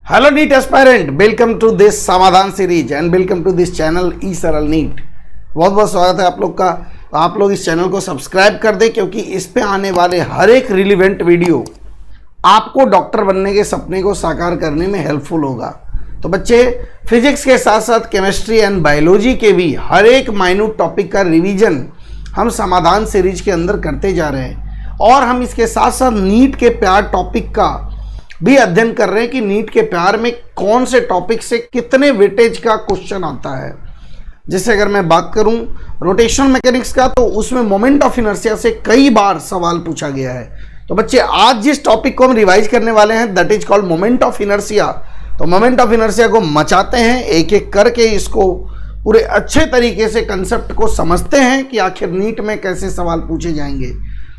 Hello NEET aspirant, welcome to this Samadhan series and welcome to this channel E Saral NEET. बहुत बहुत स्वागत है आप लोग का। आप लोग इस चैनल को सब्सक्राइब कर दें क्योंकि इस पे आने वाले हर एक रिलीवेंट वीडियो आपको डॉक्टर बनने के सपने को साकार करने में हेल्पफुल होगा। तो बच्चे, फिजिक्स के साथ साथ केमिस्ट्री एंड बायोलॉजी के भी हर एक माइन्यूट टॉपिक का रिवीजन हम समाधान सीरीज के अंदर करते जा रहे हैं और हम इसके साथ साथ नीट के प्यार टॉपिक का भी अध्ययन कर रहे हैं कि नीट के प्यार में कौन से टॉपिक से कितने वेटेज का क्वेश्चन आता है। जैसे अगर मैं बात करूं रोटेशनल मैकेनिक्स का, तो उसमें मोमेंट ऑफ इनर्शिया से कई बार सवाल पूछा गया है। तो बच्चे, आज जिस टॉपिक को हम रिवाइज करने वाले हैं that is called moment of inertia. तो मोमेंट ऑफ इनर्शिया को मचाते हैं, एक एक करके इसको पूरे अच्छे तरीके से कंसेप्ट को समझते हैं कि आखिर नीट में कैसे सवाल पूछे जाएंगे।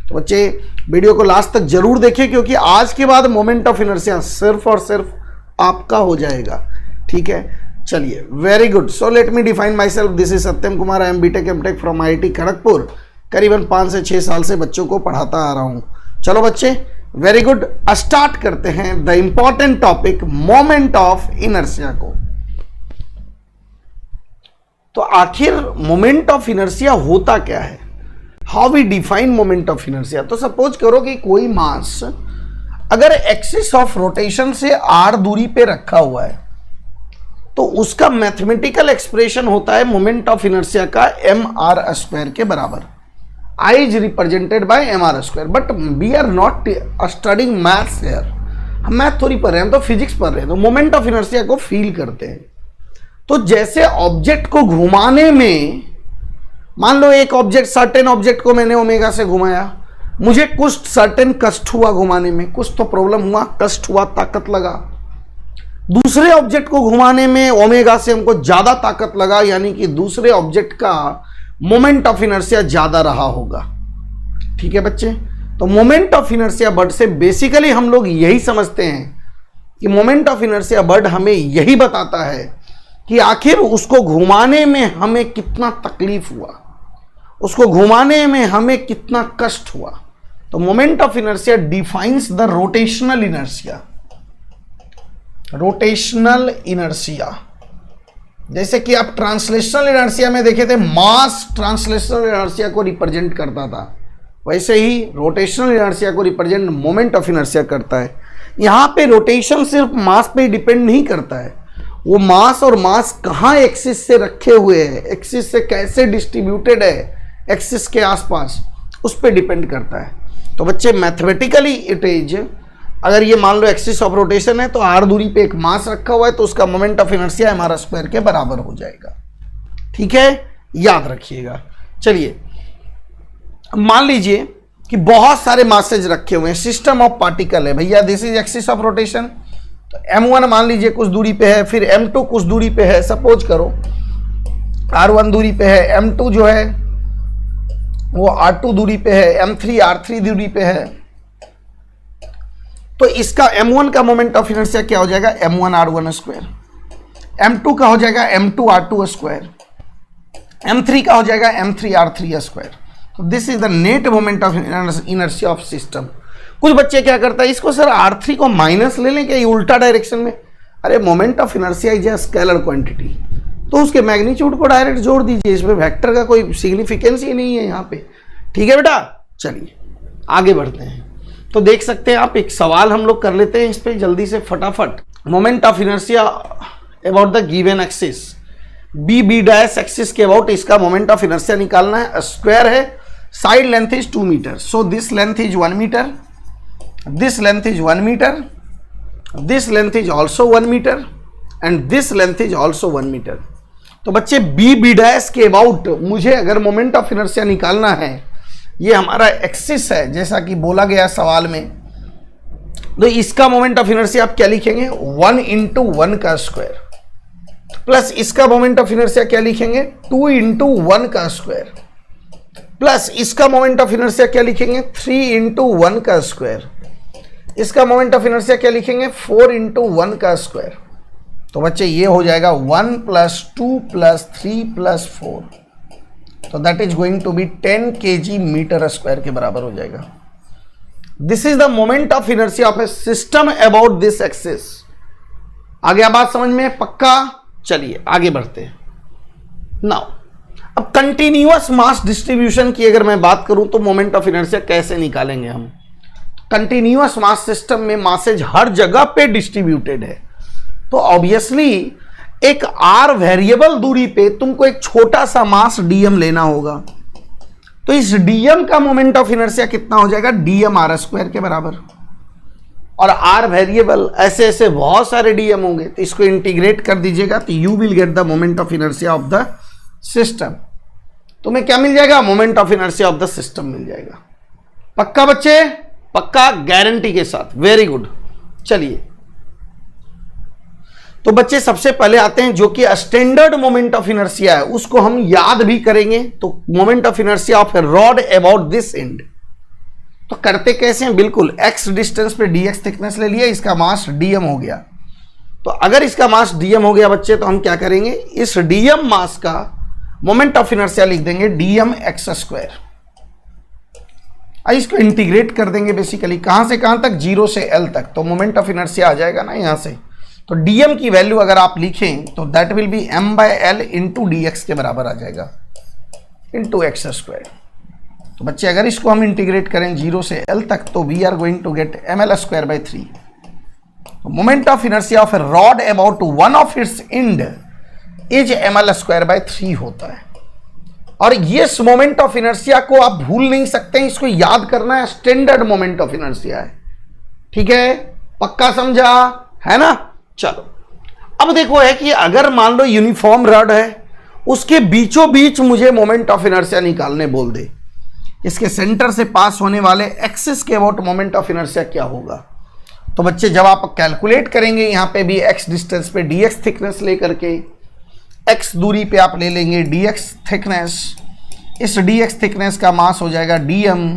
तो बच्चे, वीडियो को लास्ट तक जरूर देखें क्योंकि आज के बाद मोमेंट ऑफ इनर्शिया सिर्फ और सिर्फ आपका हो जाएगा। ठीक है, चलिए, very good. So let me define myself. This is Satyam Kumar. I am BTech MTech from IIT Kharagpur. करीबन 5 से 6 साल से बच्चों को पढ़ाता आ रहा हूं। चलो बच्चे, वेरी गुड, स्टार्ट करते हैं the important topic moment of inertia को। तो आखिर मोमेंट ऑफ इनर्शिया होता क्या है? How we define moment of inertia? तो सपोज करो कि कोई मास अगर एक्सिस ऑफ रोटेशन से r दूरी पे रखा हुआ है तो उसका मैथमेटिकल एक्सप्रेशन होता है मोमेंट ऑफ इनर्शिया का mr² के बराबर। I is represented by mr², but we are not studying maths here. हम मैथ थोड़ी पढ़ रहे हैं, तो फिजिक्स पढ़ रहे हैं, तो मोमेंट ऑफ इनर्शिया को फील करते हैं। तो जैसे ऑब्जेक्ट को घुमाने में, मान लो एक ऑब्जेक्ट, सर्टेन ऑब्जेक्ट को मैंने ओमेगा से घुमाया, मुझे कुछ सर्टेन कष्ट हुआ घुमाने में, कुछ तो प्रॉब्लम हुआ, कष्ट हुआ, ताकत लगा। दूसरे ऑब्जेक्ट को घुमाने में ओमेगा से हमको ज्यादा ताकत लगा, यानी कि दूसरे ऑब्जेक्ट का मोमेंट ऑफ इनर्शिया ज्यादा रहा होगा। ठीक है बच्चे, तो मोमेंट ऑफ इनर्शिया वर्ड से बेसिकली हम लोग यही समझते हैं कि मोमेंट ऑफ इनर्शिया वर्ड हमें यही बताता है कि आखिर उसको घुमाने में हमें कितना तकलीफ हुआ, उसको घुमाने में हमें कितना कष्ट हुआ। तो moment of inertia defines the rotational inertia. Rotational inertia, जैसे कि आप ट्रांसलेशनल इनर्शिया में देखे थे, मास ट्रांसलेशनल इनर्शिया को रिप्रेजेंट करता था, वैसे ही रोटेशनल इनर्शिया को रिप्रेजेंट मोमेंट ऑफ इनर्शिया करता है। यहां पे रोटेशन सिर्फ मास पे डिपेंड नहीं करता है, वो मास और मास कहाँ एक्सिस से रखे हुए हैं, एक्सिस से कैसे डिस्ट्रीब्यूटेड है एक्सिस के आसपास, उस पर डिपेंड करता है। तो बच्चे, मैथमेटिकली इट इज, अगर ये मान लो एक्सिस ऑफ रोटेशन है तो r दूरी पे एक मास रखा हुआ है तो उसका मोमेंट ऑफ इनर्शिया mr² के बराबर हो जाएगा। ठीक है, याद रखिएगा। चलिए, मान लीजिए कि बहुत सारे मासेज रखे हुए हैं, सिस्टम ऑफ पार्टिकल है भैया, this is axis of rotation. तो m1 मान लीजिए कुछ दूरी पे है, फिर m2 कुछ दूरी पे है, सपोज करो r1 दूरी पे है, m2 जो है वो r2 दूरी पे है, m3 r3 दूरी पे है। तो इसका m1 का मोमेंट ऑफ इनर्शिया क्या हो जाएगा? m1 r1²। m2 का हो जाएगा m2 r2²। m3 का हो जाएगा m3 r3²। तो this is the net moment of inertia of system. कुछ बच्चे क्या करता है, इसको सर r3 को माइनस ले लें क्या, ये उल्टा डायरेक्शन में? अरे, moment of inertia is a scalar quantity, तो उसके मैग्नीट्यूड को डायरेक्ट जोड़ दीजिए, इसमें वेक्टर का कोई सिग्निफिकेंस ही नहीं है यहाँ पे। ठीक है बेटा, चलिए आगे बढ़ते हैं। तो देख सकते हैं आप, एक सवाल हम लोग कर लेते हैं इस पर जल्दी से फटाफट। Moment of inertia about the given axis, b dash axis के अबाउट इसका मोमेंट ऑफ इनर्शिया निकालना है। स्क्वायर है, side length is 2 metre, so this length is 1 metre, this length is 1 meter, this length is also 1 meter and this length is also 1 meter। तो बच्चे, b dash के about मुझे अगर moment of inertia निकालना है, ये हमारा एक्सिस है जैसा कि बोला गया सवाल में, तो इसका मोमेंट ऑफ इनर्शिया आप क्या लिखेंगे? 1 × 1 का स्क्वायर, प्लस इसका मोमेंट ऑफ इनर्शिया क्या लिखेंगे? 2 × 1 का स्क्वायर, प्लस इसका मोमेंट ऑफ इनर्शिया क्या लिखेंगे? 3 × 1 का स्क्वायर, इसका मोमेंट ऑफ इनर्शिया क्या लिखेंगे? 4 × 1 का स्क्वायर। तो बच्चे, ये हो जाएगा 1 + 2 + 3 + 4, तो that is going to be 10 kg m² के बराबर हो जाएगा। This is the moment of inertia of a system about this axis. आ गया बात समझ में? पक्का? चलिए आगे बढ़ते हैं। नाउ अब कंटिन्यूअस मास डिस्ट्रीब्यूशन की अगर मैं बात करूं तो मोमेंट ऑफ इनर्शिया कैसे निकालेंगे हम? कंटिन्यूअस मास सिस्टम में मासेज हर जगह पे डिस्ट्रीब्यूटेड है, तो ऑब्वियसली एक आर वेरिएबल दूरी पे तुमको एक छोटा सा मास डीएम लेना होगा। तो इस डीएम का मोमेंट ऑफ इनर्शिया कितना हो जाएगा? डीएम आर स्क्वायर के बराबर। और आर वेरिएबल ऐसे ऐसे बहुत सारे डीएम होंगे, तो इसको इंटीग्रेट कर दीजिएगा तो you will get the moment of inertia of the system. तुम्हें क्या मिल जाएगा? Moment of inertia of the system मिल जाएगा। पक्का बच्चे? पक्का, गारंटी के साथ। Very good. चलिए तो बच्चे सबसे पहले आते हैं जो कि स्टैंडर्ड मोमेंट ऑफ इनर्शिया है, उसको हम याद भी करेंगे। तो moment of inertia of a rod about this and, तो करते कैसे हैं? बिल्कुल x डिस्टेंस पे dx थिकनेस ले लिया, इसका मास dm हो गया। तो अगर इसका मास dm हो गया बच्चे, तो हम क्या करेंगे? इस dm मास का मोमेंट ऑफ इनर्शिया लिख देंगे dm x स्क्वायर। इसको इंटीग्रेट कर देंगे बेसिकली, कहां से कहां तक? 0 से l तक। तो मोमेंट ऑफ इनर्शिया आ जाएगा ना यहां से। तो dm की वैल्यू अगर आप लिखें तो that will be m/l into dx के बराबर आ जाएगा, इंटू एक्स स्क्वायर। तो बच्चे अगर इसको हम इंटीग्रेट करें 0 से l तक, तो we are going to get ml square by 3। Moment of inertia of a rod about one of its end is ml square by 3 होता है। और ये मोमेंट ऑफ इनर्शिया को आप भूल नहीं सकते, इसको याद करना है, स्टैंडर्ड मोमेंट ऑफ इनर्शिया है। ठीक है, पक्का समझा है ना? चलो अब देखो है कि अगर मान लो यूनिफॉर्म रॉड है, उसके बीचों बीच मुझे मोमेंट ऑफ इनर्शिया निकालने बोल दे, इसके सेंटर से पास होने वाले एक्सिस के अबाउट मोमेंट ऑफ इनर्शिया क्या होगा? तो बच्चे जब आप कैलकुलेट करेंगे, यहां पे भी x डिस्टेंस पे dx थिकनेस लेकर के x दूरी पे आप ले लेंगे dx थिकनेस, इस dx थिकनेस का मास हो जाएगा dm।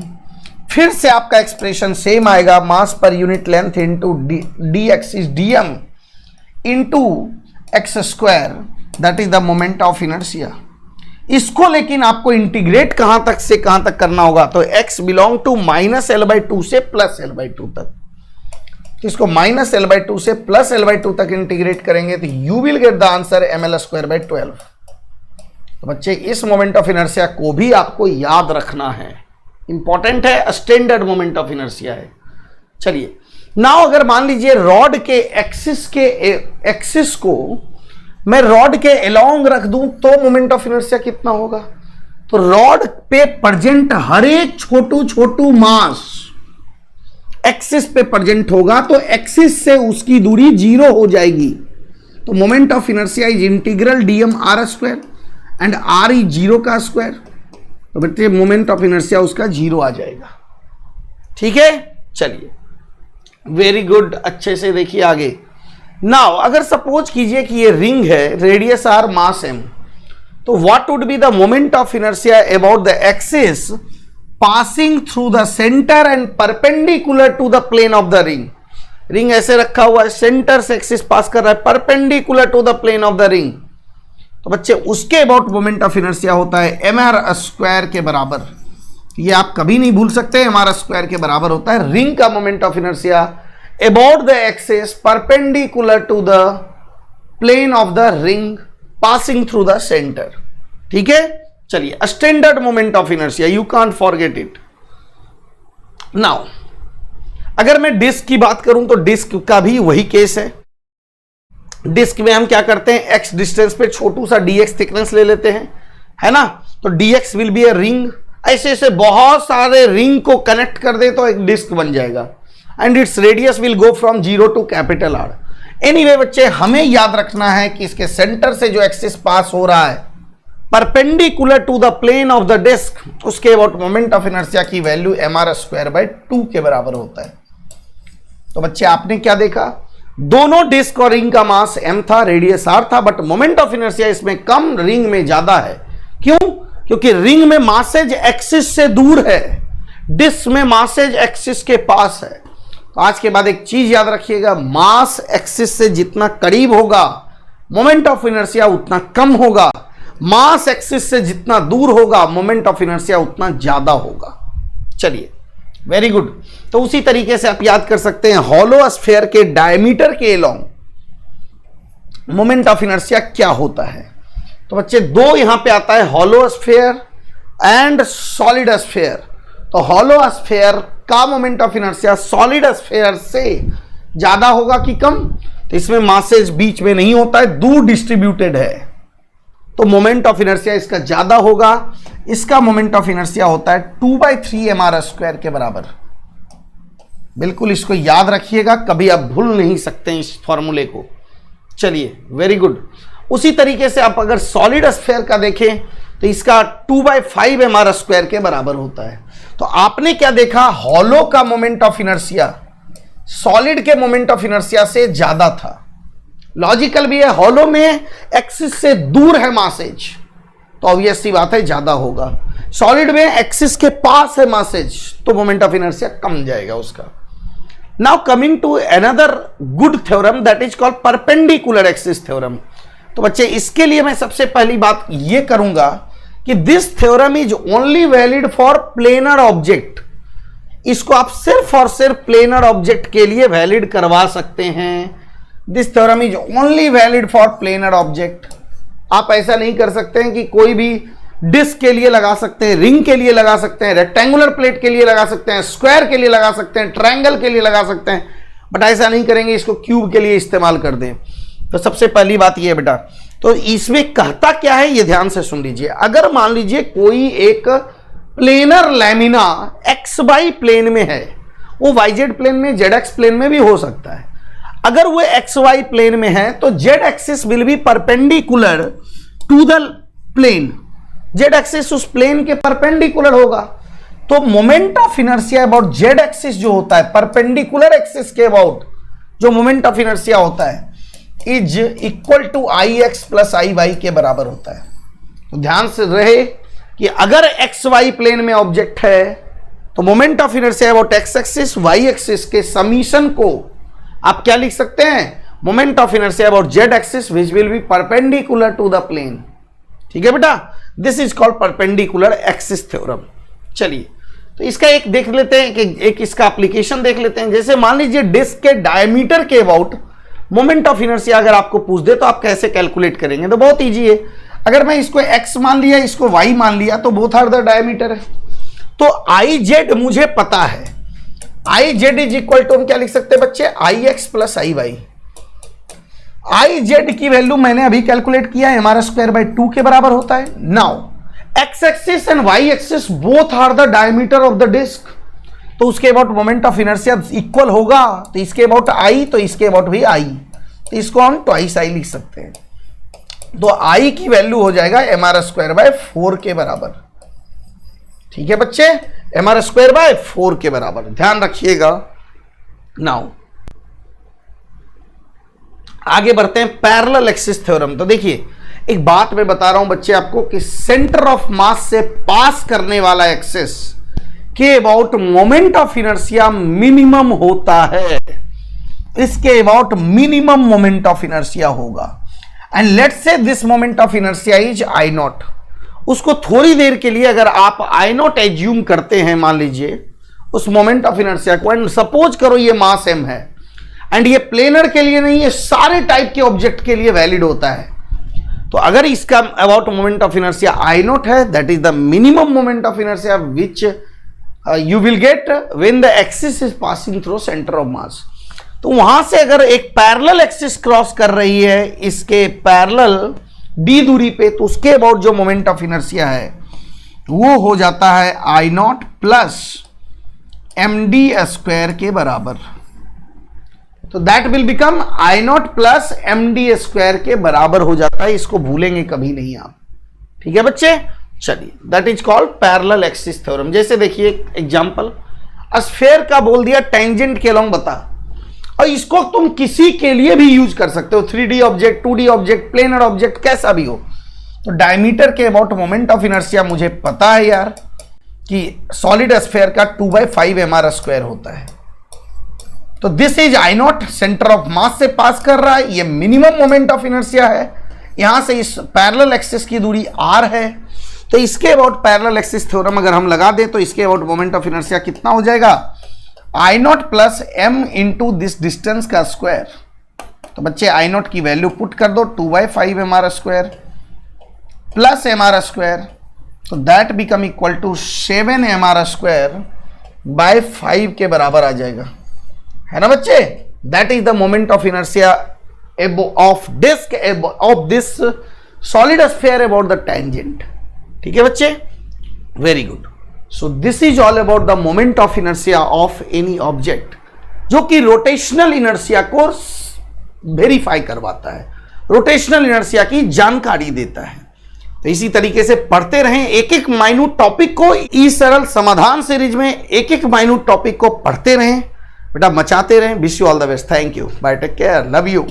फिर से आपका एक्सप्रेशन सेम आएगा, mass per unit length into dx is dm into x square, that is the moment of inertia. इसको लेकिन आपको इंटीग्रेट कहां तक से कहां तक करना होगा? तो x बिलोंग टू -l/2 से +l/2 तक। तो इसको -l/2 से +l/2 तक इंटीग्रेट करेंगे तो you will get the answer ml square by 12। तो बच्चे इस मोमेंट ऑफ इनर्शिया को भी आपको याद रखना है, इंपॉर्टेंट है, स्टैंडर्ड मोमेंट ऑफ इनर्शिया है। चलिए नाउ अगर मान लीजिए रॉड के एक्सिस को मैं रॉड के अलोंग रख दूं तो मोमेंट ऑफ इनर्शिया कितना होगा? तो रॉड पे प्रेजेंट हर एक छोटू मास एक्सिस पे प्रेजेंट होगा, तो एक्सिस से उसकी दूरी 0 हो जाएगी। तो moment of inertia is integral dm r square and r is 0 का स्क्वायर। तो बच्चे मोमेंट ऑफ इनर्शिया उसका 0 आ जाएगा। ठीक है, चलिए वेरी गुड, अच्छे से देखिए आगे। नाउ अगर सपोज कीजिए कि ये रिंग है, रेडियस r, मास m, तो what would be the moment of inertia about the axis passing through the centre and perpendicular to the plane of the ring. Ring ऐसे रखा हुआ है, सेंटर से एक्सिस पास कर रहा है perpendicular to the plane of the ring, तो बच्चे उसके अबाउट मोमेंट ऑफ इनर्शिया होता है mr स्क्वायर के बराबर। ये आप कभी नहीं भूल सकते, mr स्क्वायर के बराबर होता है रिंग का moment of inertia about the axis perpendicular to the plane of the ring passing through the centre. ठीक है, चलिए standard moment of inertia, you can't forget it. Now अगर मैं डिस्क की बात करूं तो डिस्क का भी वही केस है। डिस्क में हम क्या करते हैं, x डिस्टेंस पे छोटू सा dx थिकनेस ले लेते हैं, है ना? तो dx will be a ring, ऐसे ऐसे बहुत सारे रिंग को कनेक्ट कर दे तो एक डिस्क बन जाएगा and its radius will go from 0 to capital R। Anyway बच्चे हमें याद रखना है कि इसके सेंटर से जो एक्सिस पास हो रहा है perpendicular to the plane of the disc, उसके अबाउट मोमेंट ऑफ इनर्शिया की वैल्यू mr स्क्वायर बाई 2 के बराबर होता है। तो बच्चे आपने क्या देखा, दोनों डिस्क और रिंग का मास m था, रेडियस r था, बट मोमेंट ऑफ इनर्शिया इसमें कम, रिंग में ज्यादा है। क्यों? क्योंकि रिंग में मासेज एक्सिस से दूर है, डिस्क में मासेज एक्सिस के पास है। तो आज के बाद एक चीज याद रखिएगा, मास एक्सिस से जितना करीब होगा मोमेंट ऑफ इनर्शिया उतना कम होगा, मास एक्सिस से जितना दूर होगा मोमेंट ऑफ इनर्शिया उतना ज्यादा होगा। चलिए वेरी गुड। तो उसी तरीके से आप याद कर सकते हैं हॉलो स्फीयर के डायमीटर के अलोंग मोमेंट ऑफ इनर्शिया क्या होता है। तो बच्चे दो यहां पे आता है, hollow sphere and solid sphere. तो हॉलो स्फीयर का moment of inertia solid sphere से ज्यादा होगा कि कम? तो इसमें मासेज बीच में नहीं होता है, दूर डिस्ट्रीब्यूटेड है, तो मोमेंट ऑफ इनर्शिया इसका ज्यादा होगा। इसका मोमेंट ऑफ इनर्शिया होता है 2/3 mr² के बराबर। बिल्कुल इसको याद रखिएगा, कभी आप भूल नहीं सकते हैं इस फॉर्मूले को। चलिए, वेरी गुड। उसी तरीके से आप अगर सॉलिड स्फीयर का देखें तो इसका 2/5 mr² के बराबर होता है। तो आपने क्या देखा, हॉलो का मोमेंट ऑफ इनर्शिया सॉलिड के मोमेंट ऑफ इनर्शिया से ज्यादा था। लॉजिकल भी है, हॉलो में एक्सिस से दूर है मासेज, तो ऑब्वियस सी बात है ज्यादा होगा। सॉलिड में एक्सिस के पास है मासेज, तो मोमेंट ऑफ इनर्शिया कम जाएगा उसका। Now coming to another good theorem that is called perpendicular axis theorem. तो बच्चे इसके लिए मैं सबसे पहली बात ये करूंगा कि this theorem is only valid for planar object. इसको आप सिर्फ और सिर्फ प्लेनर ऑब्जेक्ट के लिए वैलिड करवा सकते हैं। This theorem is only valid for planar object. आप ऐसा नहीं कर सकते हैं कि कोई भी डिस्क के लिए लगा सकते हैं, रिंग के लिए लगा सकते हैं, रेक्टेंगुलर प्लेट के लिए लगा सकते हैं, स्क्वायर के लिए लगा सकते हैं, ट्रायंगल के लिए लगा सकते हैं, बट ऐसा नहीं करेंगे इसको क्यूब के लिए इस्तेमाल कर दें। तो सबसे पहली बात यह है बेटा, तो इसमें कहता क्या है ये ध्यान से सुन लीजिए। अगर मान लीजिए कोई एक प्लेनर लैमिना XY प्लेन में है, वो YZ प्लेन में, ZX प्लेन में भी हो सकता है। अगर वो XY प्लेन में है तो Z axis will be perpendicular to the plane. Z axis उस प्लेन के परपेंडिकुलर होगा। तो moment of inertia about Z axis जो होता है, परपेंडिकुलर एक्सिस के अबाउट जो मोमेंट ऑफ इनर्शिया होता है, is equal to IX plus IY के बराबर होता है। तो ध्यान से रहे कि अगर XY प्लेन में ऑब्जेक्ट है तो moment of inertia about X axis Y axis के समीशन को आप क्या लिख सकते हैं, moment of inertia about Z axis which will be perpendicular to the plane. ठीक है बेटा, this is called perpendicular axis theorem. चलिए, तो इसका एक देख लेते हैं कि एक इसका एप्लीकेशन देख लेते हैं। जैसे मान लीजिए डिस्क के डायमीटर के अबाउट मोमेंट ऑफ इनर्शिया अगर आपको पूछ दे तो आप कैसे कैलकुलेट करेंगे। तो बहुत ईजी है, अगर मैं इसको x मान लिया, इसको y मान लिया, तो बोथ आर द डायमीटर है। तो IZ मुझे पता है, IZ इज इक्वल टू हम क्या लिख सकते हैं बच्चे, IX प्लस IY। IZ की वैल्यू मैंने अभी कैलकुलेट किया है, mr²/2 के बराबर होता है। Now x axis and y axis both are the diameter of the disc, तो उसके about moment of inertia equal होगा। तो इसके अबाउट I, तो इसके अबाउट भी I, तो इसको हम ट्वाइस I लिख सकते हैं। तो I की वैल्यू हो जाएगा mr²/4 के बराबर। ठीक है बच्चे, mr²/4 के बराबर, ध्यान रखिएगा। नाउ आगे बढ़ते हैं पैरेलल एक्सिस थ्योरम। तो देखिए, एक बात मैं बता रहा हूं बच्चे आपको कि सेंटर ऑफ मास से पास करने वाला एक्सिस के about moment of inertia minimum होता है। इसके about minimum moment of inertia होगा। And let's say this moment of inertia is I0। उसको थोड़ी देर के लिए अगर आप I0 एज्यूम करते हैं, मान लीजिए उस मोमेंट ऑफ इनर्शिया को, एंड सपोज करो ये मास m है, एंड ये प्लेनर के लिए नहीं, ये सारे टाइप के ऑब्जेक्ट के लिए वैलिड होता है। तो अगर इसका about moment of inertia I0 है, that is the minimum moment of inertia which you will get when the axis is passing through centre of mass. तो वहां से अगर एक पैरेलल एक्सिस क्रॉस कर रही है इसके पैरेलल d दूरी पे, तो उसके अबाउट जो मोमेंट ऑफ इनर्शिया है वो हो जाता है I0 प्लस md² के बराबर। तो that will become I0 plus md² के बराबर हो जाता है। इसको भूलेंगे कभी नहीं आप। ठीक है बच्चे, चलिए, that is called parallel axis theorem. जैसे देखिए एग्जांपल, स्फीयर का बोल दिया टेंजेंट के अलोंग बता, और इसको तुम किसी के लिए भी यूज कर सकते हो, 3D object, 2D object, planar object, कैसा भी हो। तो डायमीटर के अबाउट मोमेंट ऑफ इनर्शिया मुझे पता है यार कि सॉलिड स्फीयर का 2/5 mr² होता है। तो this is I0, centre of mass से पास कर रहा है, ये मिनिमम मोमेंट ऑफ इनर्शिया है। यहां से इस पैरेलल एक्सिस की दूरी r है। तो इसके अबाउट पैरेलल एक्सिस थ्योरम अगर हम लगा दें तो इसके अबाउट मोमेंट ऑफ इनर्शिया कितना हो जाएगा, I0 plus m into this distance का स्क्वायर। तो बच्चे आई नॉट की वैल्यू पुट कर दो 2/5 mr² प्लस mr², तो that become equal to 7 mr²/5 के बराबर आ जाएगा, है ना बच्चे। That is the moment of inertia of disc of this solid sphere about the tangent. ठीक है बच्चे, very good. So this is all about the moment of inertia of any object, जो कि रोटेशनल इनर्शिया को verify करवाता है, rotational inertia की जानकारी देता है। तो इसी तरीके से पढ़ते रहें एक एक माइन्यूट टॉपिक को, इस सरल समाधान सीरीज में एक एक माइन्यूट टॉपिक को पढ़ते रहें बेटा, मचाते रहें। Wish you all the best, thank you, bye, take care, love you.